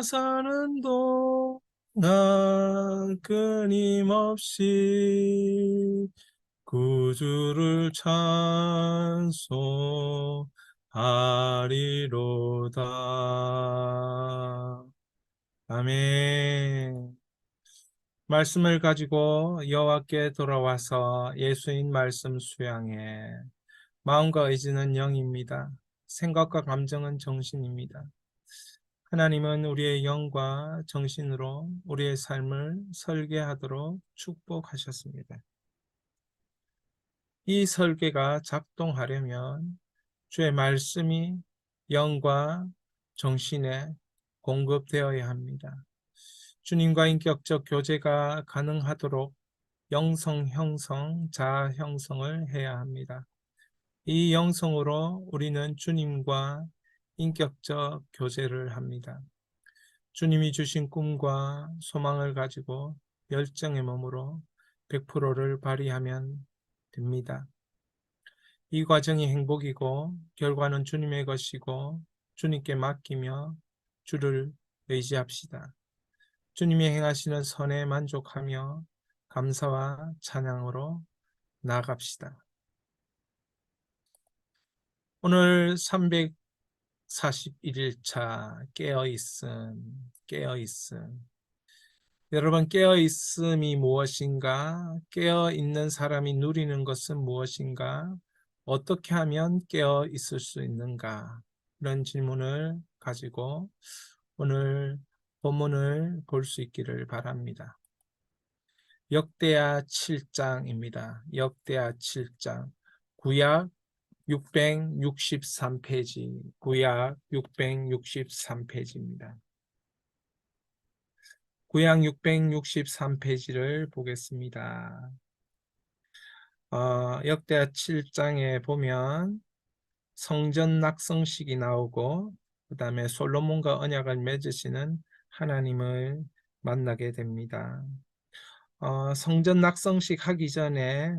사는 동안 끊임없이 구주를 찬송하리로다. 아멘. 말씀을 가지고 여호와께 돌아와서 예수인 말씀 수양해. 마음과 의지는 영입니다. 생각과 감정은 정신입니다. 하나님은 우리의 영과 정신으로 우리의 삶을 설계하도록 축복하셨습니다. 이 설계가 작동하려면 주의 말씀이 영과 정신에 공급되어야 합니다. 주님과 인격적 교제가 가능하도록 영성 형성, 자아 형성을 해야 합니다. 이 영성으로 우리는 주님과 인격적 교제를 합니다. 주님이 주신 꿈과 소망을 가지고 열정의 몸으로 100%를 발휘하면 됩니다. 이 과정이 행복이고 결과는 주님의 것이고 주님께 맡기며 주를 의지합시다. 주님이 행하시는 선에 만족하며 감사와 찬양으로 나아갑시다. 오늘 341일차 깨어있음. 여러분, 깨어있음이 무엇인가? 깨어있는 사람이 누리는 것은 무엇인가? 어떻게 하면 깨어있을 수 있는가? 이런 질문을 가지고 오늘 본문을 볼 수 있기를 바랍니다. 역대하 7장입니다. 역대하 7장. 구약 663페이지. 구약 663페이지입니다. 구약 663페이지를 보겠습니다. 역대하 7장에 보면 성전 낙성식이 나오고 그 다음에 솔로몬과 언약을 맺으시는 하나님을 만나게 됩니다. 성전 낙성식 하기 전에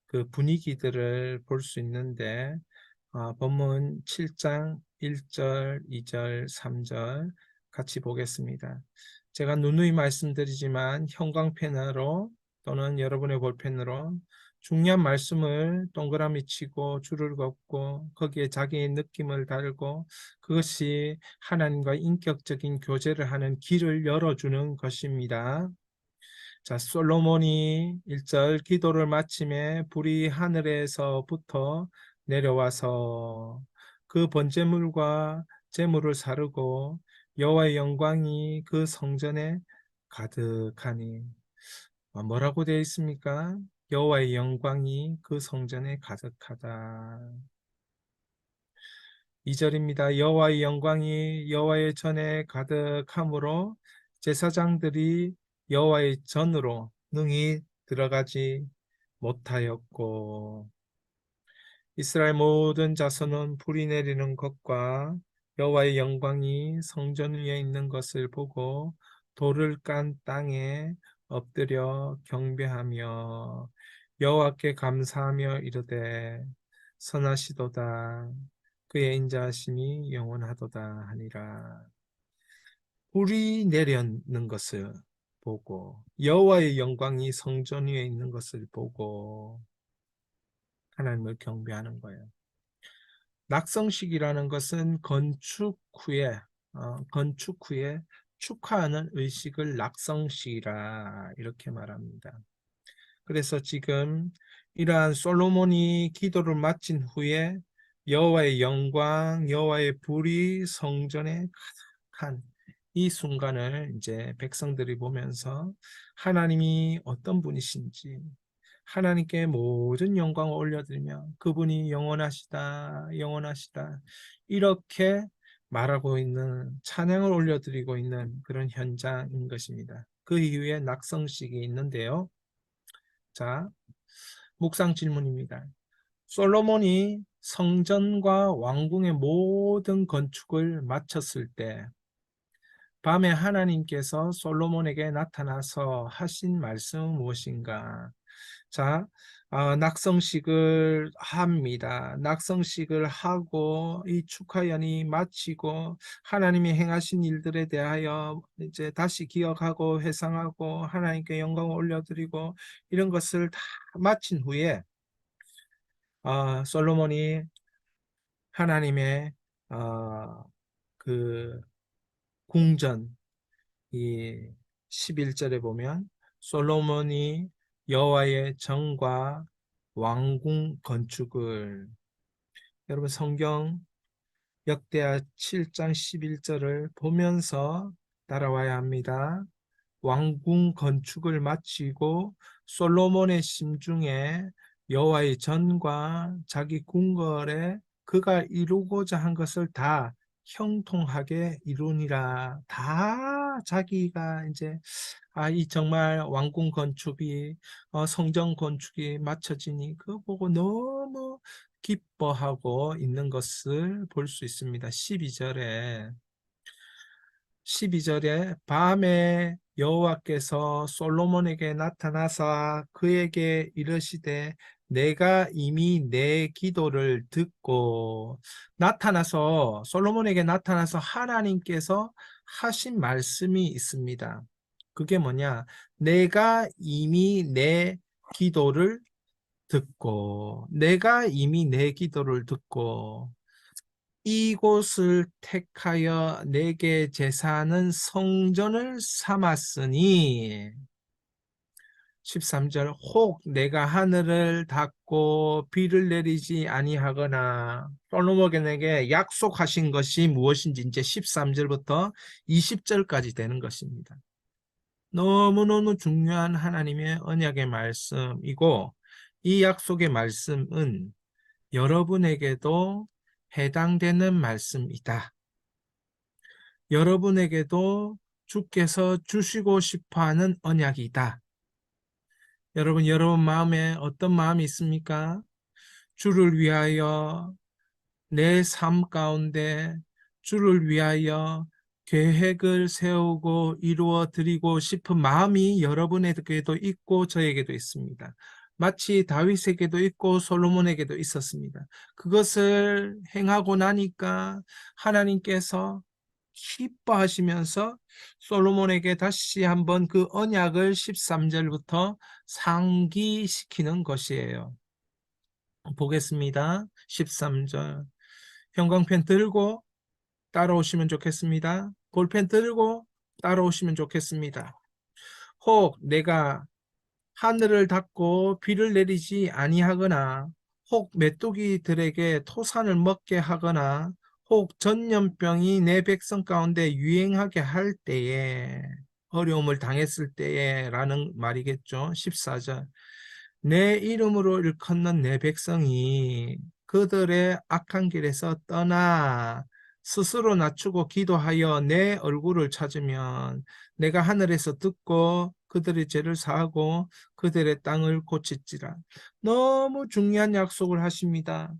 그 분위기들을 볼 수 있는데 본문 7장 1절, 2절, 3절 같이 보겠습니다. 제가 누누이 말씀드리지만 형광펜으로 또는 여러분의 볼펜으로 중요한 말씀을 동그라미 치고 줄을 긋고 거기에 자기의 느낌을 달고 그것이 하나님과 인격적인 교제를 하는 길을 열어주는 것입니다. 자, 솔로몬이 1절 기도를 마침에 불이 하늘에서부터 내려와서 그 번제물과 제물을 사르고 여호와의 영광이 그 성전에 가득하니. 뭐라고 되어 있습니까? 여호와의 영광이 그 성전에 가득하다. 2절입니다. 여호와의 영광이 여호와의 전에 가득함으로 제사장들이 여호와의 전으로 능히 들어가지 못하였고 이스라엘 모든 자손은 불이 내리는 것과 여호와의 영광이 성전 위에 있는 것을 보고 돌을 깐 땅에 엎드려 경배하며 여호와께 감사하며 이르되 선하시도다 그의 인자하심이 영원하도다 하니라. 불이 내리는 것을 보고 여호와의 영광이 성전 위에 있는 것을 보고 하나님을 경배하는 거예요. 낙성식이라는 것은 건축 후에 축하하는 의식을 낙성식이라 이렇게 말합니다. 그래서 지금 이러한 솔로몬이 기도를 마친 후에 여호와의 영광, 여호와의 불이 성전에 가득한 이 순간을 이제 백성들이 보면서 하나님이 어떤 분이신지 하나님께 모든 영광을 올려드리며 그분이 영원하시다, 영원하시다 이렇게 말하고 있는 찬양을 올려드리고 있는 그런 현장인 것입니다. 그 이후에 낙성식이 있는데요. 자, 묵상 질문입니다. 솔로몬이 성전과 왕궁의 모든 건축을 마쳤을 때 밤에 하나님께서 솔로몬에게 나타나서 하신 말씀은 무엇인가? 자, 낙성식을 합니다. 낙성식을 하고 이 축하연이 마치고 하나님이 행하신 일들에 대하여 이제 다시 기억하고 회상하고 하나님께 영광을 올려드리고 이런 것을 다 마친 후에 솔로몬이 하나님의 어, 그 궁전 이 11절에 보면 솔로몬이 여호와의 전과 왕궁 건축을 여러분 성경 역대하 7장 11절을 보면서 따라와야 합니다. 왕궁 건축을 마치고 솔로몬의 심중에 여호와의 전과 자기 궁궐에 그가 이루고자 한 것을 다 형통하게 이루니라. 다 자기가 이제 이 정말 왕궁 건축이 성전 건축이 마쳐지니 그거 보고 너무 기뻐하고 있는 것을 볼 수 있습니다. 12절에 밤에 여호와께서 솔로몬에게 나타나사 그에게 이르시되 내가 이미 내 기도를 듣고 나타나서 솔로몬에게 나타나서 하나님께서 하신 말씀이 있습니다. 그게 뭐냐? 내가 이미 내 기도를 듣고 내가 이미 내 기도를 듣고 이곳을 택하여 내게 제사하는 성전을 삼았으니 13절 혹 내가 하늘을 닫고 비를 내리지 아니하거나 솔로몬에게 약속하신 것이 무엇인지 이제 13절부터 20절까지 되는 것입니다. 너무너무 중요한 하나님의 언약의 말씀이고 이 약속의 말씀은 여러분에게도 해당되는 말씀이다. 여러분에게도 주께서 주시고 싶어하는 언약이다. 여러분 마음에 어떤 마음이 있습니까? 주를 위하여 내 삶 가운데 주를 위하여 계획을 세우고 이루어 드리고 싶은 마음이 여러분에게도 있고 저에게도 있습니다. 마치 다윗에게도 있고 솔로몬에게도 있었습니다. 그것을 행하고 나니까 하나님께서 기뻐하시면서 솔로몬에게 다시 한번 그 언약을 13절부터 상기시키는 것이에요. 보겠습니다. 13절. 형광펜 들고 따라오시면 좋겠습니다. 볼펜 들고 따라오시면 좋겠습니다. 혹 내가 하늘을 닫고 비를 내리지 아니하거나 혹 메뚜기들에게 토산을 먹게 하거나 혹 전염병이 내 백성 가운데 유행하게 할 때에 어려움을 당했을 때에 라는 말이겠죠. 14절. 내 이름으로 일컫는 내 백성이 그들의 악한 길에서 떠나 스스로 낮추고 기도하여 내 얼굴을 찾으면 내가 하늘에서 듣고 그들의 죄를 사하고 그들의 땅을 고칠지라. 너무 중요한 약속을 하십니다.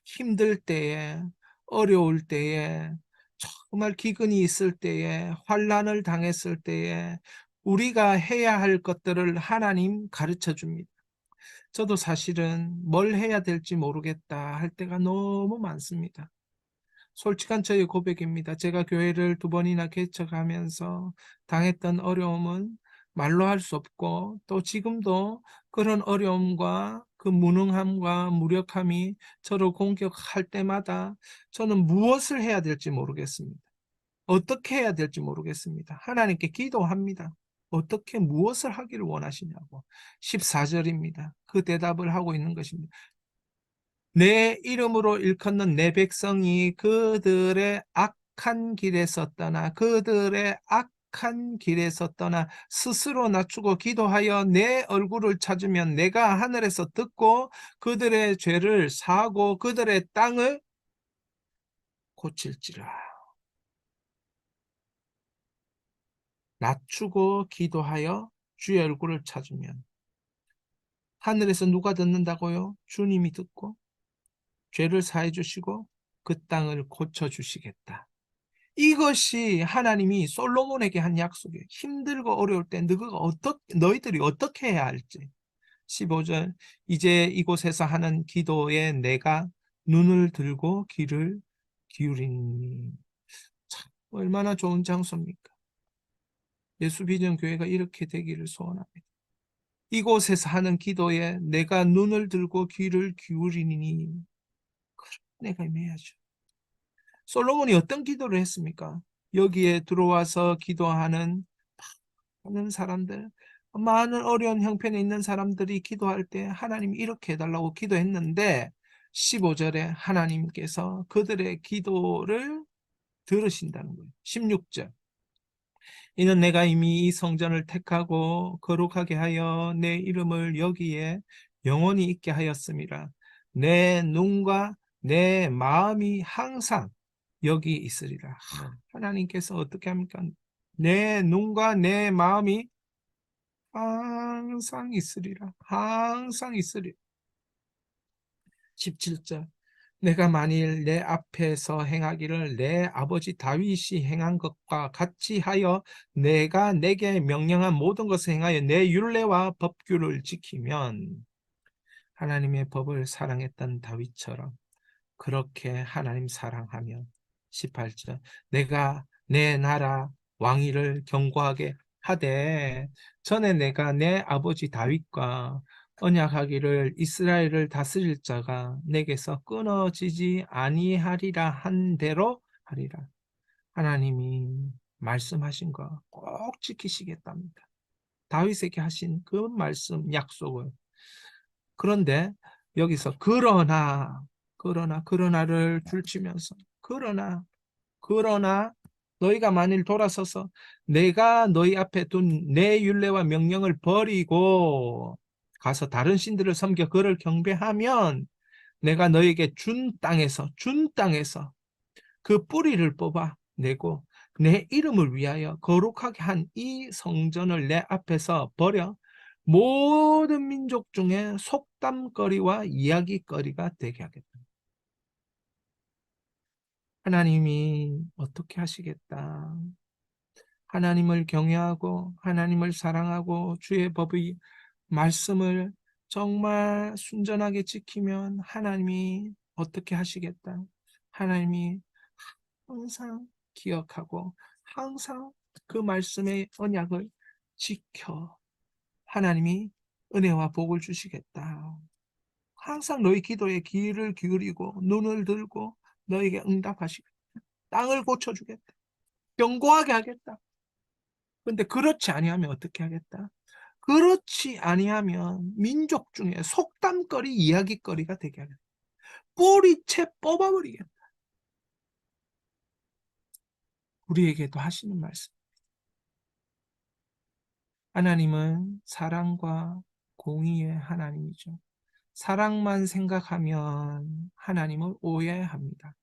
힘들 때에, 어려울 때에, 정말 기근이 있을 때에, 환난을 당했을 때에 우리가 해야 할 것들을 하나님 가르쳐 줍니다. 저도 사실은 뭘 해야 될지 모르겠다 할 때가 너무 많습니다. 솔직한 저의 고백입니다. 제가 교회를 2번이나 개척하면서 당했던 어려움은 말로 할 수 없고 또 지금도 그런 어려움과 그 무능함과 무력함이 저를 공격할 때마다 저는 무엇을 해야 될지 모르겠습니다. 어떻게 해야 될지 모르겠습니다. 하나님께 기도합니다. 어떻게 무엇을 하기를 원하시냐고. 14절입니다. 그 대답을 하고 있는 것입니다. 내 이름으로 일컫는 내 백성이 그들의 악한 길에서 떠나 그들의 악한 길에서 떠나 스스로 낮추고 기도하여 내 얼굴을 찾으면 내가 하늘에서 듣고 그들의 죄를 사하고 그들의 땅을 고칠지라. 낮추고 기도하여 주의 얼굴을 찾으면 하늘에서 누가 듣는다고요? 주님이 듣고 죄를 사해 주시고 그 땅을 고쳐 주시겠다. 이것이 하나님이 솔로몬에게 한 약속이에요. 힘들고 어려울 때 너희들이 어떻게 해야 할지. 15절 이제 이곳에서 하는 기도에 내가 눈을 들고 귀를 기울이니. 참, 얼마나 좋은 장소입니까? 예수비전 교회가 이렇게 되기를 소원합니다. 이곳에서 하는 기도에 내가 눈을 들고 귀를 기울이니. 내가 임해야죠. 솔로몬이 어떤 기도를 했습니까? 여기에 들어와서 기도하는 많은 사람들, 많은 어려운 형편에 있는 사람들이 기도할 때 하나님 이렇게 해달라고 기도했는데 15절에 하나님께서 그들의 기도를 들으신다는 거예요. 16절 이는 내가 이미 이 성전을 택하고 거룩하게 하여 내 이름을 여기에 영원히 있게 하였음이라. 내 눈과 내 마음이 항상 여기 있으리라. 하나님께서 어떻게 합니까? 내 눈과 내 마음이 항상 있으리라. 항상 있으리라. 17절 내가 만일 내 앞에서 행하기를 내 아버지 다윗이 행한 것과 같이 하여 내가 내게 명령한 모든 것을 행하여 내 율례와 법규를 지키면 하나님의 법을 사랑했던 다윗처럼 그렇게 하나님 사랑하면 18절 내가 내 나라 왕위를 견고하게 하되 전에 내가 내 아버지 다윗과 언약하기를 이스라엘을 다스릴 자가 내게서 끊어지지 아니하리라 한 대로 하리라. 하나님이 말씀하신 거 꼭 지키시겠답니다. 다윗에게 하신 그 말씀 약속을. 그런데 여기서 그러나를 줄치면서 그러나 너희가 만일 돌아서서 내가 너희 앞에 둔 내 율례와 명령을 버리고 가서 다른 신들을 섬겨 그를 경배하면 내가 너에게 준 땅에서 그 뿌리를 뽑아 내고 내 이름을 위하여 거룩하게 한 이 성전을 내 앞에서 버려 모든 민족 중에 속담거리와 이야기거리가 되게 하겠다. 하나님이 어떻게 하시겠다. 하나님을 경외하고 하나님을 사랑하고 주의 법의 말씀을 정말 순전하게 지키면 하나님이 어떻게 하시겠다. 하나님이 항상 기억하고 항상 그 말씀의 언약을 지켜 하나님이 은혜와 복을 주시겠다. 항상 너희 기도에 귀를 기울이고 눈을 들고 너에게 응답하시고 땅을 고쳐주겠다. 견고하게 하겠다. 근데 그렇지 아니하면 어떻게 하겠다? 그렇지 아니하면 민족 중에 속담거리, 이야기거리가 되게 하겠다. 뿌리채 뽑아버리겠다. 우리에게도 하시는 말씀. 하나님은 사랑과 공의의 하나님이죠. 사랑만 생각하면 하나님을 오해합니다.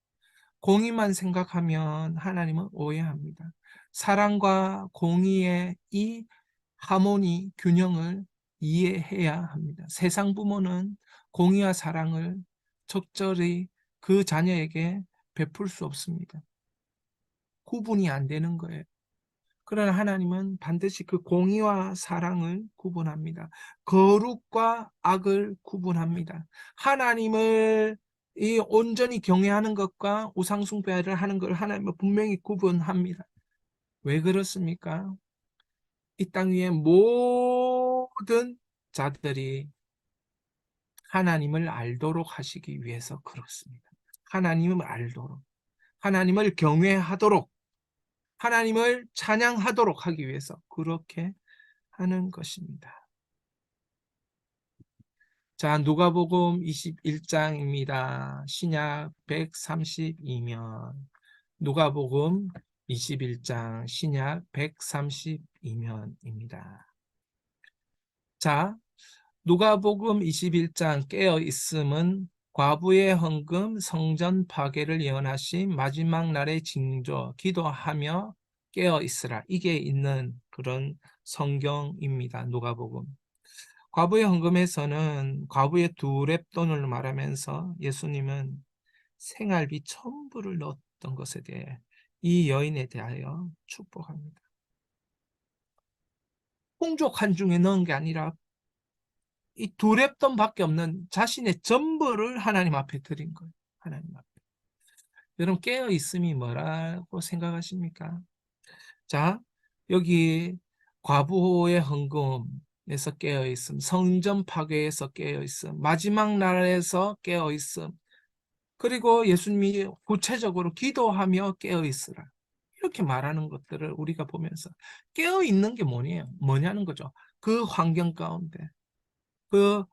공의만 생각하면 하나님은 오해합니다. 사랑과 공의의 이 하모니, 균형을 이해해야 합니다. 세상 부모는 공의와 사랑을 적절히 그 자녀에게 베풀 수 없습니다. 구분이 안 되는 거예요. 그러나 하나님은 반드시 그 공의와 사랑을 구분합니다. 거룩과 악을 구분합니다. 하나님을 이 온전히 경외하는 것과 우상숭배를 하는 걸 하나님은 분명히 구분합니다. 왜 그렇습니까? 이 땅 위의 모든 자들이 하나님을 알도록 하시기 위해서 그렇습니다. 하나님을 알도록, 하나님을 경외하도록, 하나님을 찬양하도록 하기 위해서 그렇게 하는 것입니다. 자, 누가복음 21장입니다. 신약 132면 누가복음 21장 신약 132면입니다. 자, 누가복음 21장 깨어 있음은 과부의 헌금 성전 파괴를 예언하신 마지막 날의 징조 기도하며 깨어 있으라. 이게 있는 그런 성경입니다. 누가복음. 과부의 헌금에서는 과부의 두 렙돈을 말하면서 예수님은 생활비 전부를 넣었던 것에 대해 이 여인에 대하여 축복합니다. 풍족한 중에 넣은 게 아니라 이 두 랩돈밖에 없는 자신의 전부를 하나님 앞에 드린 거예요. 하나님 앞에. 여러분 깨어 있음이 뭐라고 생각하십니까? 자, 여기 과부의 헌금에서 깨어 있음, 성전 파괴에서 깨어 있음, 마지막 날에서 깨어 있음, 그리고 예수님이 구체적으로 기도하며 깨어 있으라. 이렇게 말하는 것들을 우리가 보면서 깨어 있는 게 뭐냐는 거죠. 그 환경 가운데, 그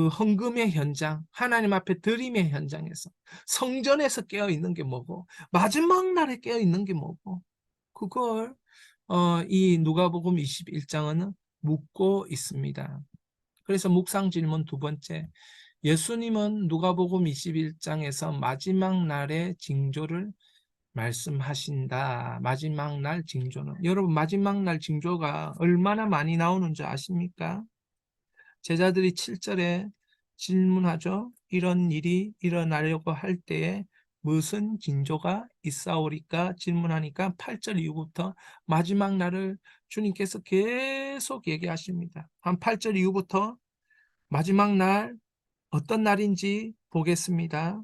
헌금의 현장, 하나님 앞에 드림의 현장에서, 성전에서 깨어 있는 게 뭐고, 마지막 날에 깨어 있는 게 뭐고, 그걸 이 누가복음 21장은 묻고 있습니다. 그래서 묵상 질문 두 번째, 예수님은 누가복음 21장에서 마지막 날의 징조를 말씀하신다. 마지막 날 징조는, 여러분 마지막 날 징조가 얼마나 많이 나오는 줄 아십니까? 제자들이 7절에 질문하죠. 이런 일이 일어나려고 할 때에 무슨 징조가 있사오리까 질문하니까 8절 이후부터 마지막 날을 주님께서 계속 얘기하십니다. 한 8절 이후부터 마지막 날 어떤 날인지 보겠습니다.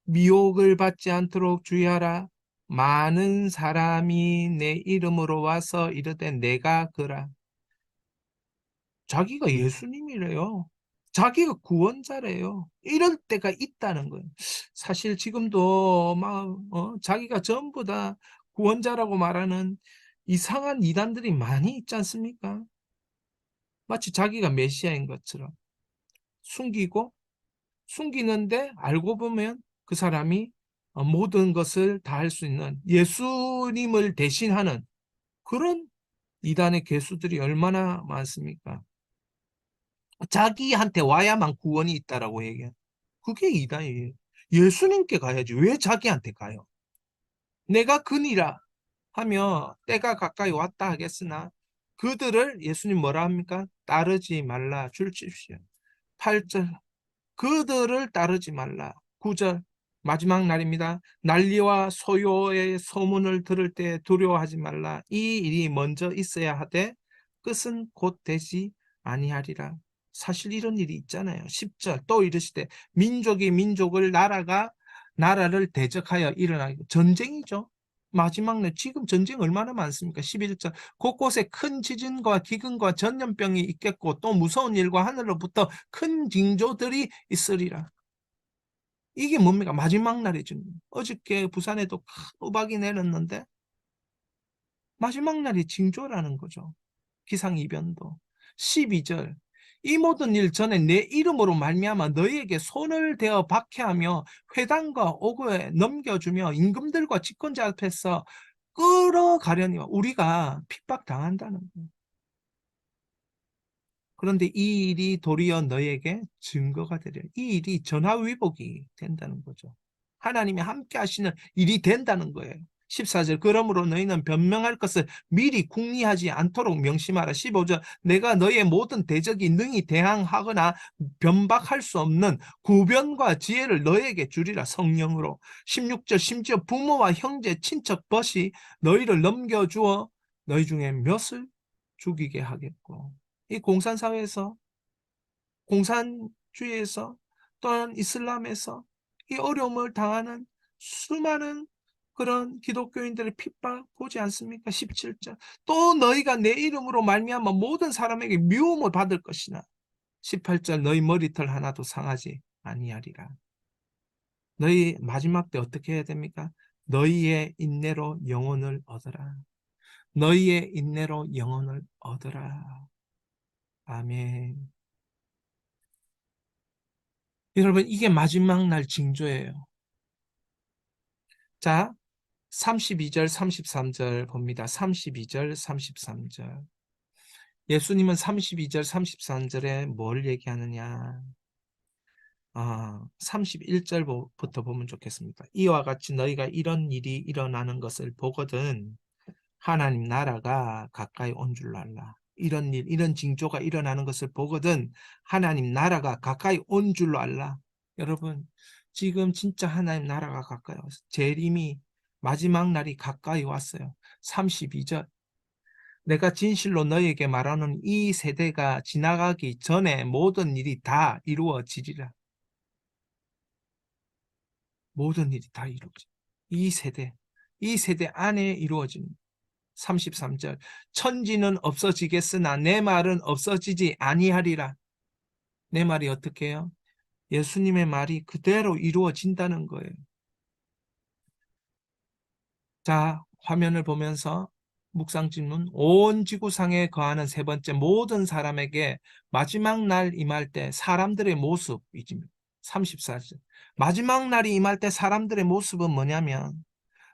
미혹을 받지 않도록 주의하라. 많은 사람이 내 이름으로 와서 이르되 내가 그라. 자기가 예수님이래요. 자기가 구원자래요. 이럴 때가 있다는 거예요. 사실 지금도 막 자기가 전부 다 구원자라고 말하는 이상한 이단들이 많이 있지 않습니까? 마치 자기가 메시아인 것처럼 숨기고 숨기는데 알고 보면 그 사람이 모든 것을 다 할 수 있는 예수님을 대신하는 그런 이단의 개수들이 얼마나 많습니까? 자기한테 와야만 구원이 있다라고 얘기해. 그게 이단이에요. 예수님께 가야지. 왜 자기한테 가요? 내가 그니라 하며 때가 가까이 왔다 하겠으나 그들을 예수님 뭐라 합니까? 따르지 말라 줄십시오. 8절 그들을 따르지 말라. 9절 마지막 날입니다. 난리와 소요의 소문을 들을 때 두려워하지 말라. 이 일이 먼저 있어야 하되 끝은 곧 되지 아니하리라. 사실 이런 일이 있잖아요. 10절 또 이르시되 민족이 민족을 나라가 나라를 대적하여 일어나고 전쟁이죠. 마지막 날 지금 전쟁 얼마나 많습니까? 11절 곳곳에 큰 지진과 기근과 전염병이 있겠고 또 무서운 일과 하늘로부터 큰 징조들이 있으리라. 이게 뭡니까? 마지막 날이죠. 어저께 부산에도 큰 우박이 내렸는데 마지막 날이 징조라는 거죠. 기상이변도. 12절 이 모든 일 전에 내 이름으로 말미암아 너희에게 손을 대어 박해하며 회당과 옥에 넘겨주며 임금들과 집권자 앞에서 끌어가려니와 우리가 핍박당한다는 거예요. 그런데 이 일이 도리어 너에게 증거가 되려. 이 일이 전화위복이 된다는 거죠. 하나님이 함께 하시는 일이 된다는 거예요. 14절 그러므로 너희는 변명할 것을 미리 궁리하지 않도록 명심하라. 15절 내가 너희의 모든 대적이 능히 대항하거나 변박할 수 없는 구변과 지혜를 너희에게 주리라 성령으로. 16절 심지어 부모와 형제 친척 벗이 너희를 넘겨주어 너희 중에 몇을 죽이게 하겠고. 이 공산사회에서, 공산주의에서 또는 이슬람에서 이 어려움을 당하는 수많은 그런 기독교인들의 핍박 보지 않습니까? 17절 또 너희가 내 이름으로 말미암아 모든 사람에게 미움을 받을 것이나 18절 너희 머리털 하나도 상하지 아니하리라. 너희 마지막 때 어떻게 해야 됩니까? 너희의 인내로 영혼을 얻어라. 너희의 인내로 영혼을 얻어라. 아멘. 여러분, 이게 마지막 날 징조예요. 자, 32절, 33절 봅니다. 32절, 33절. 예수님은 32절, 33절에 뭘 얘기하느냐? 31절부터 보면 좋겠습니다. 이와 같이 너희가 이런 일이 일어나는 것을 보거든 하나님 나라가 가까이 온 줄 알라. 이런 일, 이런 징조가 일어나는 것을 보거든 하나님 나라가 가까이 온 줄로 알라. 여러분, 지금 진짜 하나님 나라가 가까이 왔어요. 재림이 마지막 날이 가까이 왔어요. 32절. 내가 진실로 너에게 말하는 이 세대가 지나가기 전에 모든 일이 다 이루어지리라. 모든 일이 다 이루어져. 이 세대 안에 이루어지는 33절. 천지는 없어지겠으나 내 말은 없어지지 아니하리라. 내 말이 어떻게 해요? 예수님의 말이 그대로 이루어진다는 거예요. 자, 화면을 보면서 묵상 질문. 온 지구상에 거하는 세 번째 모든 사람에게 마지막 날 임할 때 사람들의 모습이지. 34절. 마지막 날이 임할 때 사람들의 모습은 뭐냐면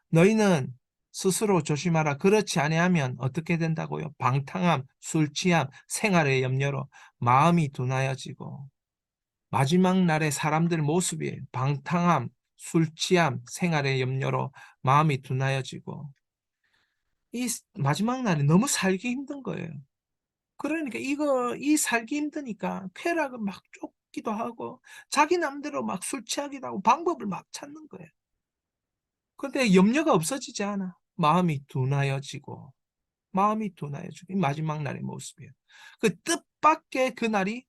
너희는 스스로 조심하라. 그렇지 아니하면 어떻게 된다고요? 방탕함, 술 취함, 생활의 염려로 마음이 둔하여지고. 마지막 날의 사람들 모습이에요. 방탕함, 술 취함, 생활의 염려로 마음이 둔하여지고. 이 마지막 날이 너무 살기 힘든 거예요. 그러니까 이 살기 힘드니까 쾌락을 막 쫓기도 하고 자기 남대로 막 술 취하기도 하고 방법을 막 찾는 거예요. 근데 염려가 없어지지 않아. 마음이 둔하여지고 이 마지막 날의 모습이에요. 그 뜻밖의 그날이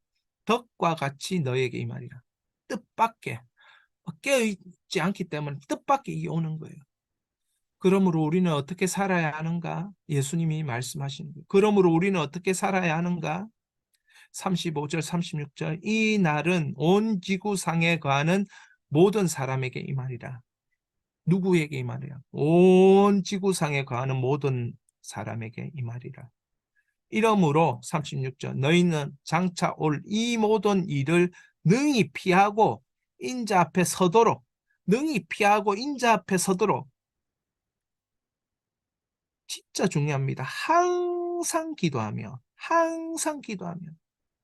덕과 같이 너에게 이 말이라. 뜻밖의 깨어있지 않기 때문에 뜻밖의 이 오는 거예요. 그러므로 우리는 어떻게 살아야 하는가? 예수님이 말씀하시는 거예요. 그러므로 우리는 어떻게 살아야 하는가? 35절, 36절. 이 날은 온 지구상에 거하는 모든 사람에게 이 말이라. 누구에게 이 말이야? 온 지구상에 거하는 모든 사람에게 이 말이라. 이러므로 36절 너희는 장차 올 이 모든 일을 능히 피하고 인자 앞에 서도록 능히 피하고 인자 앞에 서도록 진짜 중요합니다. 항상 기도하며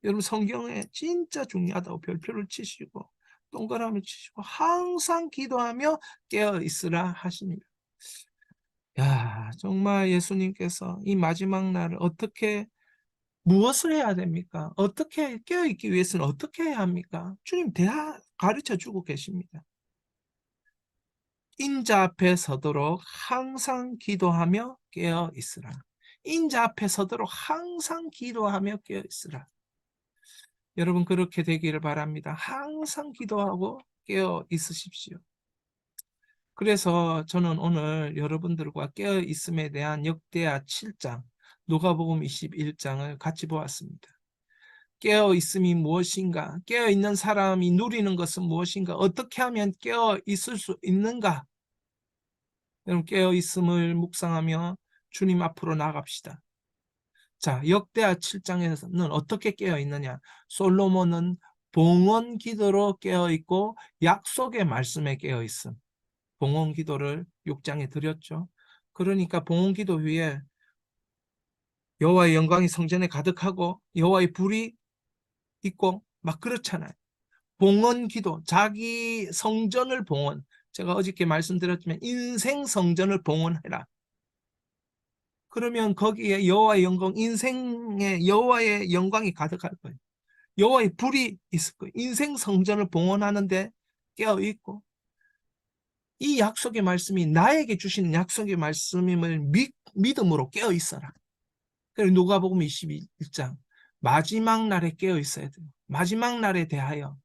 여러분 성경에 진짜 중요하다고 별표를 치시고 동그라미 치시고 항상 기도하며 깨어 있으라 하십니다. 야, 정말 예수님께서 이 마지막 날을 어떻게 무엇을 해야 됩니까? 어떻게 깨어있기 위해서는 어떻게 해야 합니까? 주님 다 가르쳐 주고 계십니다. 인자 앞에 서도록 항상 기도하며 깨어 있으라. 인자 앞에 서도록 항상 기도하며 깨어 있으라. 여러분 그렇게 되기를 바랍니다. 항상 기도하고 깨어 있으십시오. 그래서 저는 오늘 여러분들과 깨어 있음에 대한 역대하 7장, 누가복음 21장을 같이 보았습니다. 깨어 있음이 무엇인가? 깨어 있는 사람이 누리는 것은 무엇인가? 어떻게 하면 깨어 있을 수 있는가? 여러분 깨어 있음을 묵상하며 주님 앞으로 나갑시다. 자, 역대하 7장에서는 어떻게 깨어 있느냐? 솔로몬은 봉헌 기도로 깨어 있고 약속의 말씀에 깨어 있음. 봉헌 기도를 6장에 드렸죠. 그러니까 봉헌 기도 위에 여호와의 영광이 성전에 가득하고 여호와의 불이 있고 막 그렇잖아요. 봉헌 기도, 자기 성전을 봉헌. 제가 어저께 말씀드렸지만 인생 성전을 봉헌해라. 그러면 거기에 여호와의 영광, 인생에 여호와의 영광이 가득할 거예요. 여호와의 불이 있을 거예요. 인생 성전을 봉헌하는데 깨어 있고 이 약속의 말씀이 나에게 주시는 약속의 말씀임을 믿음으로 깨어 있어라. 그리고 누가복음 21장 마지막 날에 깨어 있어야 돼요. 마지막 날에 대하여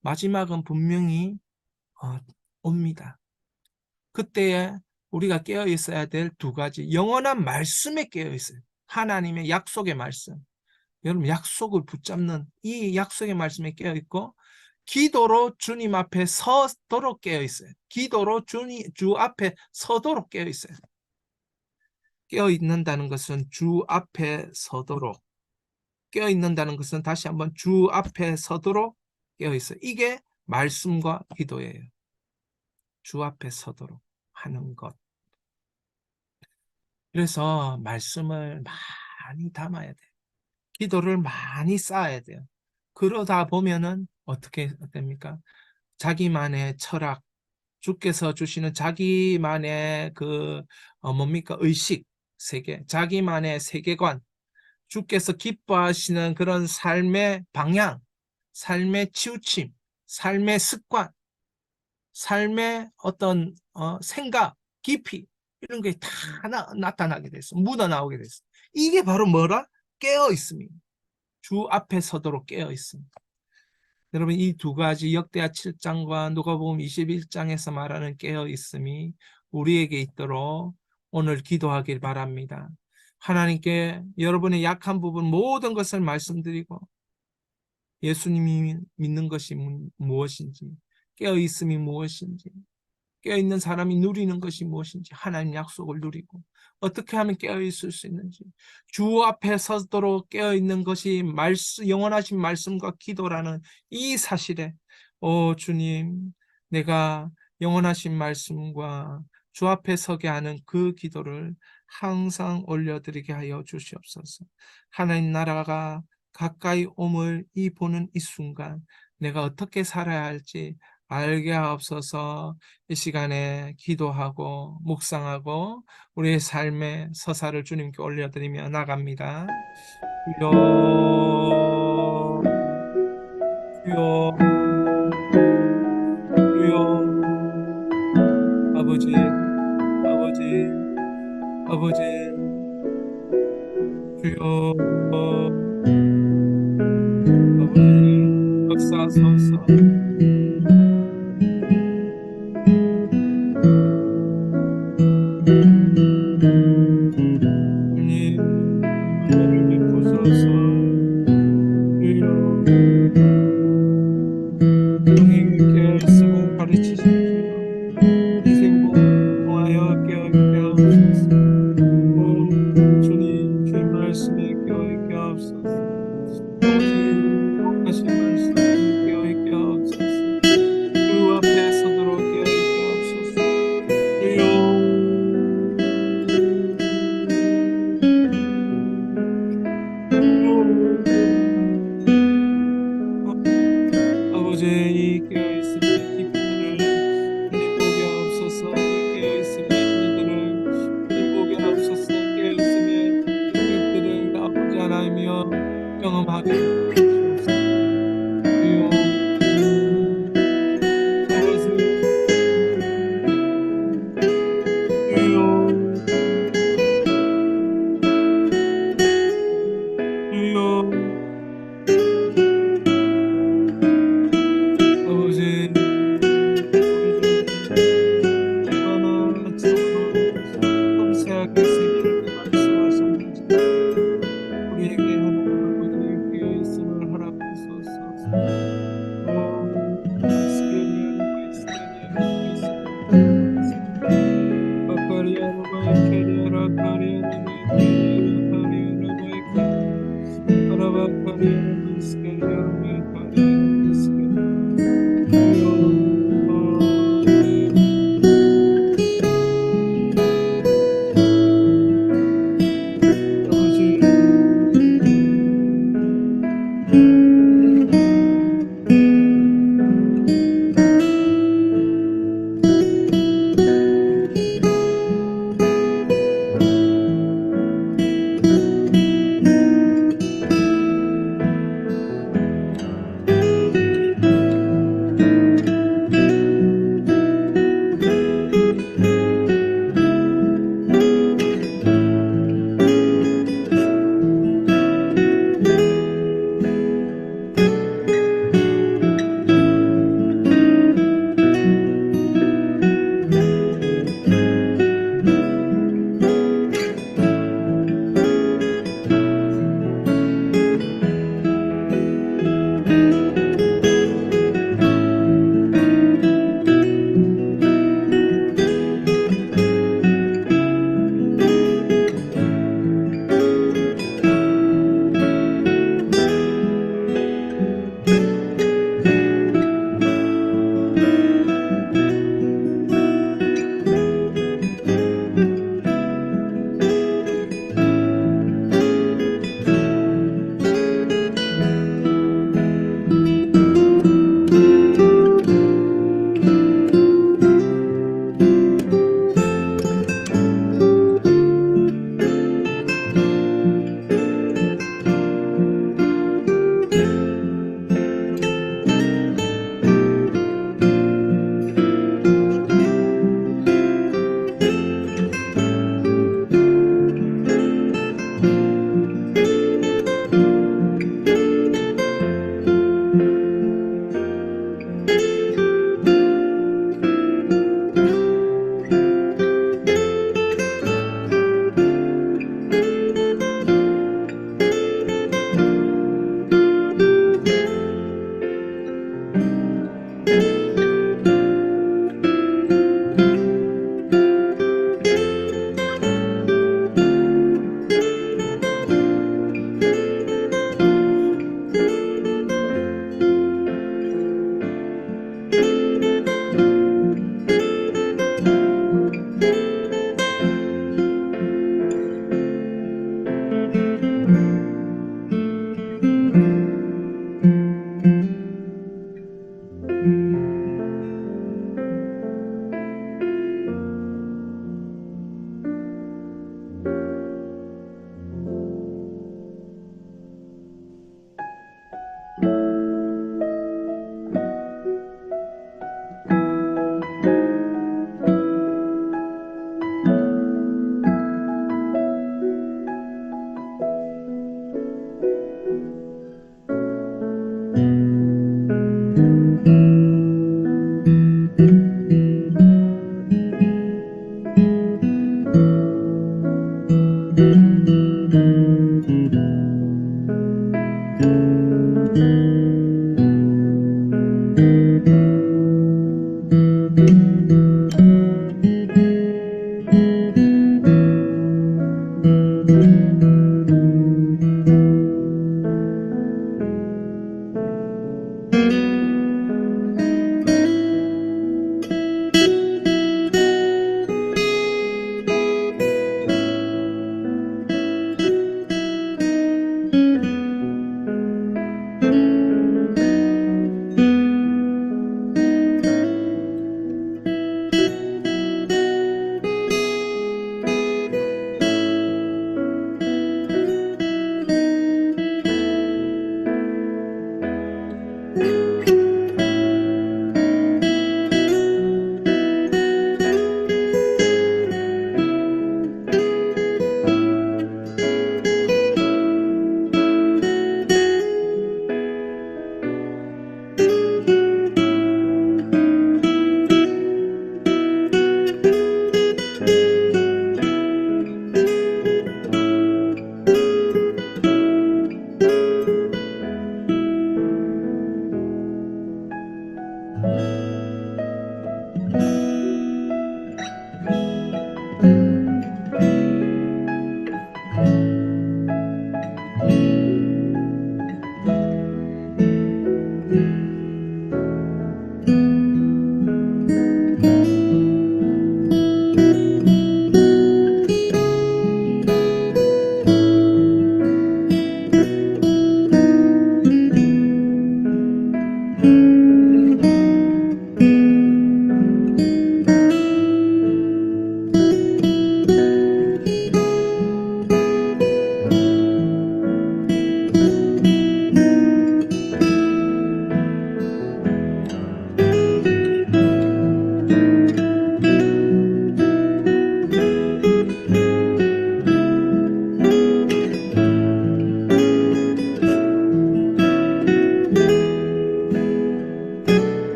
마지막은 분명히 옵니다. 그때에 우리가 깨어 있어야 될 두 가지 영원한 말씀에 깨어 있어요. 하나님의 약속의 말씀. 여러분 약속을 붙잡는 이 약속의 말씀에 깨어 있고 기도로 주님 앞에 서도록 깨어 있어요. 기도로 주 앞에 서도록 깨어 있어요. 깨어 있는다는 것은 주 앞에 서도록 깨어 있는다는 것은 다시 한번 주 앞에 서도록 깨어 있어요. 이게 말씀과 기도예요. 주 앞에 서도록 하는 것. 그래서 말씀을 많이 담아야 돼요. 기도를 많이 쌓아야 돼요. 그러다 보면은 어떻게 됩니까? 자기만의 철학, 주께서 주시는 자기만의 뭡니까? 의식 세계, 자기만의 세계관, 주께서 기뻐하시는 그런 삶의 방향, 삶의 치우침, 삶의 습관, 삶의 어떤 생각, 깊이 이런 게 다 나타나게 됐어. 묻어나오게 됐어. 이게 바로 뭐라? 깨어있음입니다. 주 앞에 서도록 깨어있습니다. 여러분, 이 두 가지 역대하 7장과 누가복음 21장에서 말하는 깨어있음이 우리에게 있도록 오늘 기도하길 바랍니다. 하나님께 여러분의 약한 부분 모든 것을 말씀드리고 예수님이 믿는 것이 무엇인지, 깨어있음이 무엇인지, 깨어있는 사람이 누리는 것이 무엇인지, 하나님 약속을 누리고 어떻게 하면 깨어있을 수 있는지, 주 앞에 서도록 깨어있는 것이 영원하신 말씀과 기도라는 이 사실에, 주님, 내가 영원하신 말씀과 주 앞에 서게 하는 그 기도를 항상 올려드리게 하여 주시옵소서. 하나님 나라가 가까이 옴을 보는 이 순간 내가 어떻게 살아야 할지 알게 하옵소서. 이 시간에 기도하고 묵상하고 우리의 삶의 서사를 주님께 올려드리며 나갑니다. 주여, 주여, 주여, 아버지, 아버지, 아버지, 주여, 아버지, 역사하소서. 주님, 은혜를 베푸소서. 주여, 영에게 깨어있음을 가르치십시오. 이 생복을 통하여 깨어있게 하옵소서. 주님, 주의 말씀에 깨어있게 하옵소서. 아버지, 하신 말씀에 깨어있게 하옵소서. 주 앞에 서도록 깨어있게 하옵소서. 주여, 아버지의 이 깨어있음의 깊이들을 주님 보게 하옵소서. 이 깨어있음의 깊이들을 주님 보게 하옵소서. 깨어있음의 깊이들을 아버지 하나님이여 경험하게 하옵소서. 주여, 아버지, 주여, 주여, 아버지, 우리 주님 얼마나 참으로 섬세하게 세계를 말씀하셨는지 우리에게 하나님 아버지 깨어있음을 허락하소서.